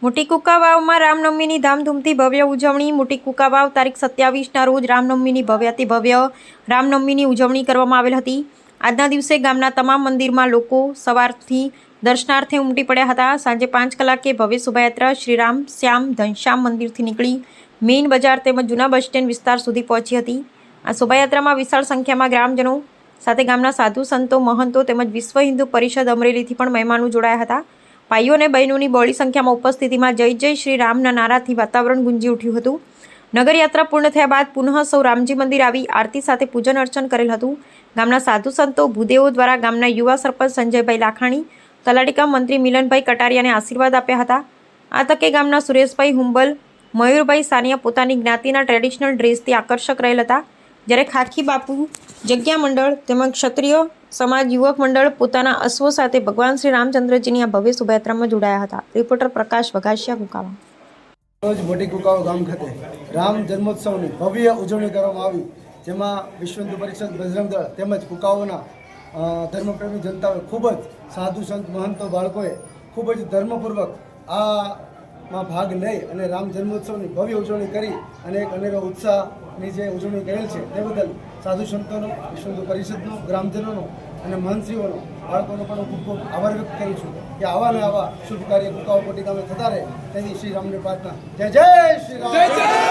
મોટી કુકાવાવમાં રામનવમીની ધામધૂમથી ભવ્ય ઉજવણી। મોટી કુકાવાવ તારીખ 27ના રોજ રામનવમીની ભવ્યાતિ ભવ્ય રામનવમીની ઉજવણી કરવામાં આવેલ હતી। આજના દિવસે ગામના તમામ મંદિરમાં લોકો સવારથી દર્શનાર્થે ઉમટી પડ્યા હતા। સાંજે 5 કલાકે ભવ્ય શોભાયાત્રા શ્રીરામ શ્યામ ઘનશ્યામ મંદિરથી નીકળી મેઇન બજાર તેમજ જૂના બસ સ્ટેન્ડ વિસ્તાર સુધી પહોંચી હતી। આ શોભાયાત્રામાં વિશાળ સંખ્યામાં ગ્રામજનો સાથે ગામના સાધુ સંતો મહંતો તેમજ વિશ્વ હિન્દુ પરિષદ અમરેલીથી પણ મહેમાનો જોડાયા હતા। ભાઈઓ અને બહેનોની બહોળી સંખ્યામાં ઉપસ્થિતિમાં જય જય શ્રી રામના નારાથી વાતાવરણ ગુંજી ઉઠ્યું હતું। નગરયાત્રા પૂર્ણ થયા બાદ પુનઃ સૌ રામજી મંદિર આવી આરતી સાથે પૂજન અર્ચન કરેલ હતું। ગામના સાધુ સંતો ભૂદેવો દ્વારા ગામના યુવા સરપંચ સંજયભાઈ લાખાણી તલાટીકા મંત્રી મિલનભાઈ કટારિયાને આશીર્વાદ આપ્યા હતા। આ તકે ગામના સુરેશભાઈ હુંબલ મયુરભાઈ સાનિયા પોતાની જ્ઞાતિના ટ્રેડિશનલ ડ્રેસથી આકર્ષક રહેલ હતા, જ્યારે ખાખી બાપુ જગ્યા મંડળ તેમજ ક્ષત્રિય સમાજ યુવક મંડળ પોતાના અશ્વો સાથે ભગવાન શ્રી રામચંદ્રજીની આ ભવ્ય શોભાયાત્રામાં જોડાયા હતા। રિપોર્ટર પ્રકાશ વઘાસિયા, કુકાવા। રોજ મોટી કુકાવ ગામ ખાતે રામ જન્મોત્સવની ભવ્ય ઉજવણી કરવામાં આવી, જેમાં વિશ્વ હિન્દુ પરિષદ, બજરંગ દળ તેમજ કુકાઓના ધર્મપ્રેમી જનતાએ ખૂબ જ સાધુ સંત મહંતો બાળકોએ ખૂબ જ ધર્મપૂર્વક આમાં ભાગ લઈ અને રામ જન્મોત્સવની ભવ્ય ઉજવણી કરી અને એક અનેરો ઉત્સાહની જે ઉજવણી કરેલ છે તે બદલ સાધુ સંતોનો, વિશ્વ હિન્દુ પરિષદનો, ગ્રામજનોનો અને મહંતશ્રીઓનો, બાળકોનો પણ ખૂબ ખૂબ આભાર વ્યક્ત કરું છું કે આવા ને આવા શુભ કાર્ય કુકાઓ મોટી ગામે થતા રહે તેની શ્રી રામની પ્રાર્થના। જય જય શ્રી રામ।